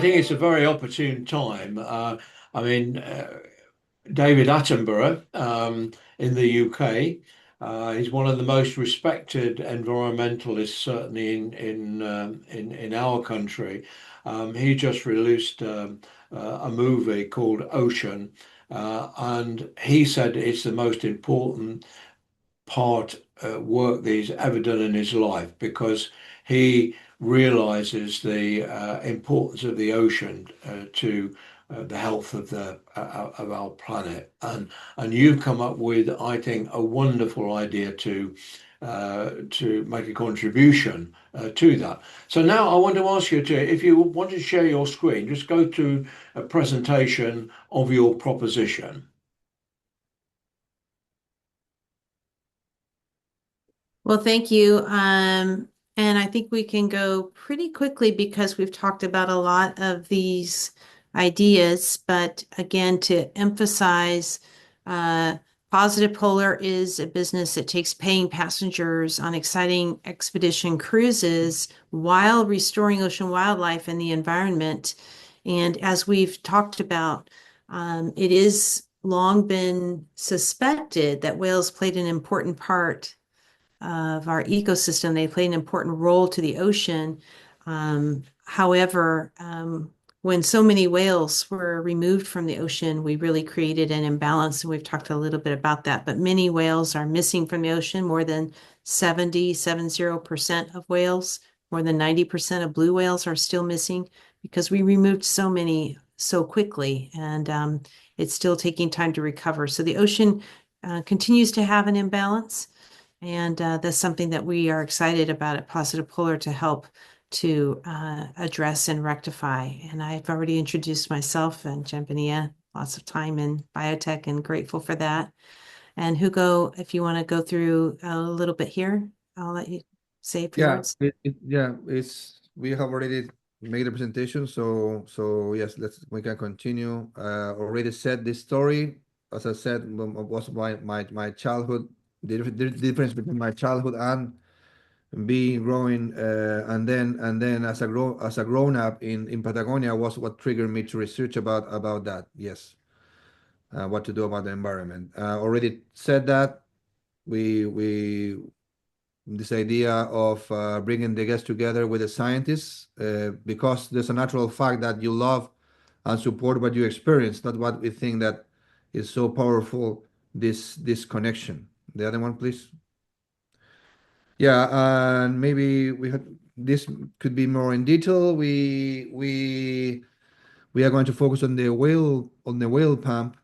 think it's a very opportune time. I mean, David Attenborough in the UK. He's one of the most respected environmentalists, certainly in our country. He just released a movie called Ocean, and he said it's the most important work that he's ever done in his life because he realizes the importance of the ocean to the health of our planet. And you've come up with, I think, a wonderful idea to make a contribution to that. So now I want to ask you to, if you want to share your screen, just go to a presentation of your proposition. Well, thank you. And I think we can go pretty quickly because we've talked about a lot of these ideas. But again, to emphasize, uh, Positive Polar is a business that takes paying passengers on exciting expedition cruises while restoring ocean wildlife and the environment. And as we've talked about, it is long been suspected that whales played an important part of our ecosystem. They play an important role to the ocean. However, when so many whales were removed from the ocean, we really created an imbalance, and we've talked a little bit about that. But many whales are missing from the ocean, more than 70% of whales, more than 90% of blue whales are still missing because we removed so many so quickly, and it's still taking time to recover. So the ocean continues to have an imbalance. And that's something that we are excited about at Positive Polar to help to address and rectify. And I've already introduced myself and Jembania, lots of time in biotech and grateful for that. And Hugo, if you want to go through a little bit here, I'll let you say a few Yeah, words. it's we have already made the presentation, so yes, we can continue. Already said this story, as I said, was my childhood, the difference between my childhood and being growing, and then as a grown up in Patagonia was what triggered me to research about that. Yes, what to do about the environment. Already said that we this idea of bringing the guests together with the scientists, because there's a natural fact that you love and support what you experience, not what we think that is so powerful, this connection. The other one, please. Yeah, and maybe this could be more in detail. We are going to focus on the whale pump.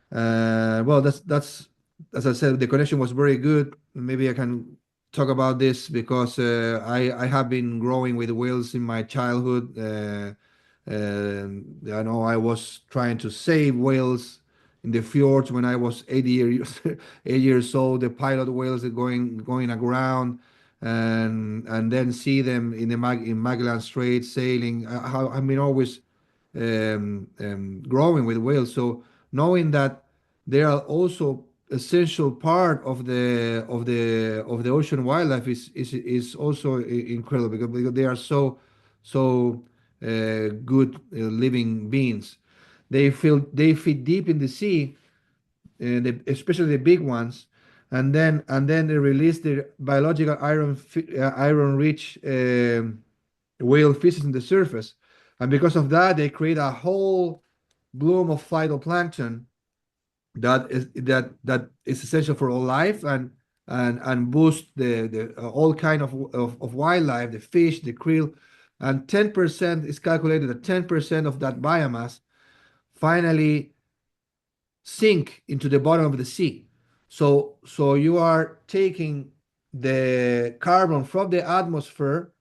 Well, that's as I said, the connection was very good. Maybe I can talk about this because I have been growing with whales in my childhood. I know I was trying to save whales in the fjords when I was 8 years 8 years old. The pilot whales are going aground, and then see them in Magellan Strait sailing. I've been always growing with whales. So knowing that they are also essential part of the ocean wildlife is also incredible because they are so good living beings. They feed deep in the sea, especially the big ones, and then they release their biological iron rich whale feces in the surface, and because of that they create a whole bloom of phytoplankton that is essential for all life, and boost the all kind of wildlife, the fish, the krill. And 10% is calculated that 10% of that biomass finally sink into the bottom of the sea. So you are taking the carbon from the atmosphere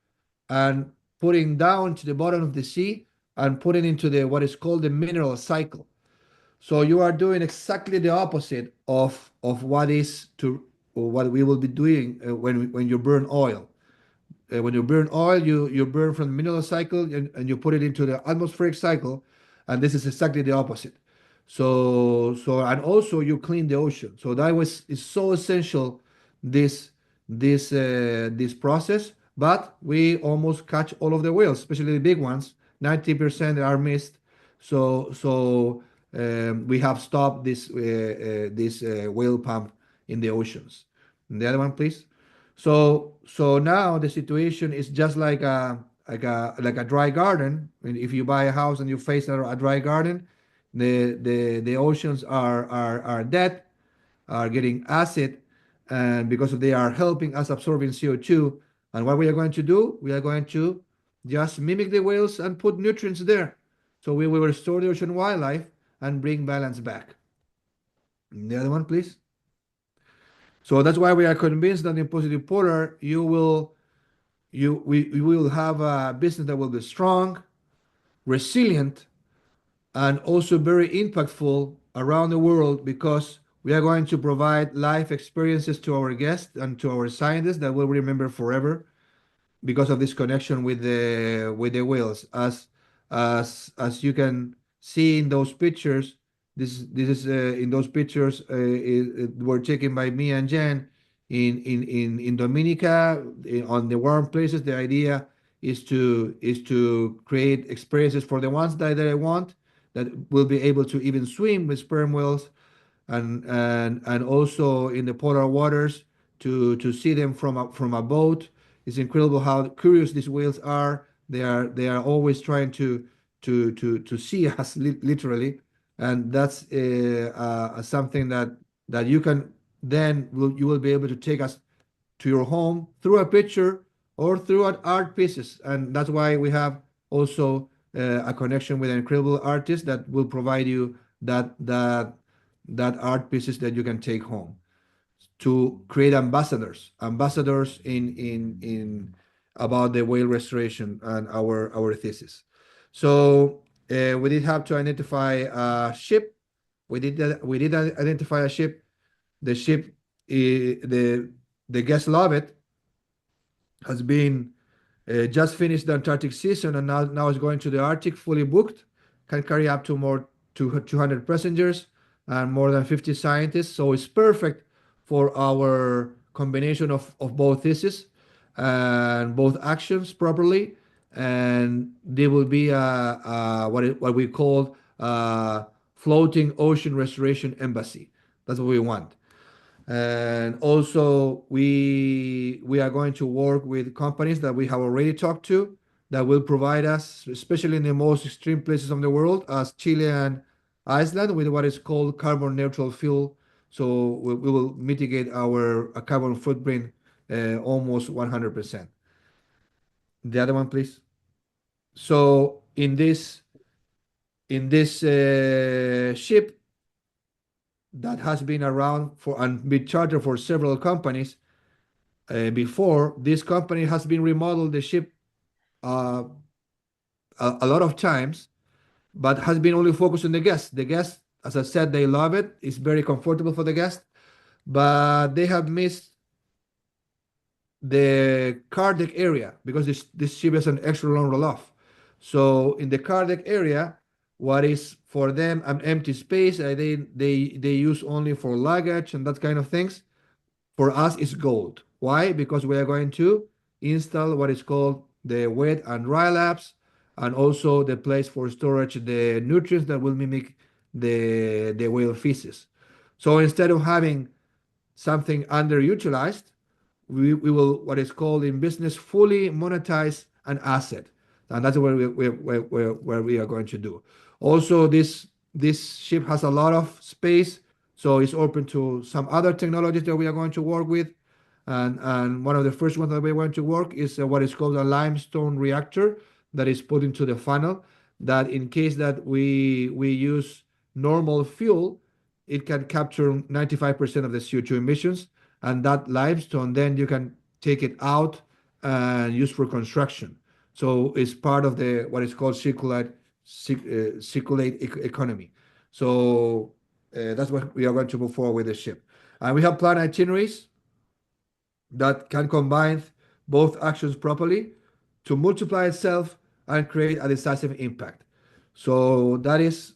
and putting down to the bottom of the sea and putting into the what is called the mineral cycle. So you are doing exactly the opposite of what is to or what we will be doing when you burn oil. When you burn oil, you burn from the mineral cycle, and you put it into the atmospheric cycle, and this is exactly the opposite. So and also you clean the ocean. So that was is so essential, this this process. But we almost catch all of the whales, especially the big ones, 90% are missed. We have stopped this whale pump in the oceans. And the other one, please. So now the situation is just like a dry garden. And if you buy a house and you face a dry garden, the oceans are dead, are getting acid, and because they are helping us absorbing CO2. And what we are going to do, we are going to just mimic the whales and put nutrients there. So we will restore the ocean wildlife and bring balance back. The other one, please. So that's why we are convinced that in Positive Polar, we will have a business that will be strong, resilient, and also very impactful around the world, because we are going to provide life experiences to our guests and to our scientists that will remember forever because of this connection with the whales. As you can see in those pictures, this is in those pictures were taken by me and Jen in Dominica on the warm places. The idea is to create experiences for the ones that I want, that will be able to even swim with sperm whales, and also in the polar waters to see them from a boat. It's incredible how curious these whales are. They are always trying to see us literally, and that's something that you can you will be able to take us to your home through a picture or through art pieces. And that's why we have also a connection with an incredible artist that will provide you that art pieces that you can take home to create ambassadors in about the whale restoration and our thesis. So we did have to identify a ship. We did identify a ship. The ship, the guests love it. Has been just finished the Antarctic season, and now is going to the Arctic, fully booked. Can carry up to more to 200 passengers and more than 50 scientists. So it's perfect for our combination of both theses and both actions properly. And there will be what we call floating ocean restoration embassy. That's what we want. And also we are going to work with companies that we have already talked to that will provide us, especially in the most extreme places of the world, as Chile and Iceland, with what is called carbon neutral fuel. So we will mitigate our carbon footprint almost 100%. The other one, please. So in this ship that has been around for and been chartered for several companies before, this company has been remodeled the ship a lot of times, but has been only focused on the guests. The guests, as I said, they love it. It's very comfortable for the guests, but they have missed the car deck area because this ship has an extra long roll-off. So in the car deck area, what is for them an empty space, they use only for luggage and that kind of things. For us, it's gold. Why? Because we are going to install what is called the wet and dry labs, and also the place for storage the nutrients that will mimic the whale feces. So instead of having something underutilized, we will, what is called in business, fully monetize an asset. And that's what we are going to do. Also, this ship has a lot of space, so it's open to some other technologies that we are going to work with. And one of the first ones that we're going to work is what is called a limestone reactor that is put into the funnel, that in case that we use normal fuel, it can capture 95% of the CO2 emissions. And that limestone, then you can take it out and use for construction. So it's part of what is called circulate economy. So that's what we are going to move forward with the ship. And we have planned itineraries that can combine both actions properly to multiply itself and create a decisive impact. So that is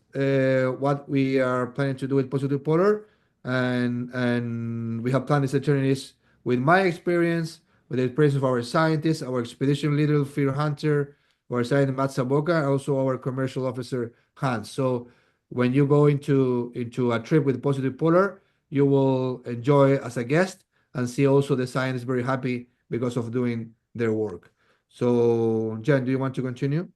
what we are planning to do with Positive Polar. And we have planned these itineraries with my experience, with the experience of our scientists, our expedition leader, Fear Hunter, our scientist Matt Saboka, and also our commercial officer Hans. So when you go into a trip with Positive Polar, you will enjoy as a guest and see also the scientists very happy because of doing their work. So Jen, do you want to continue?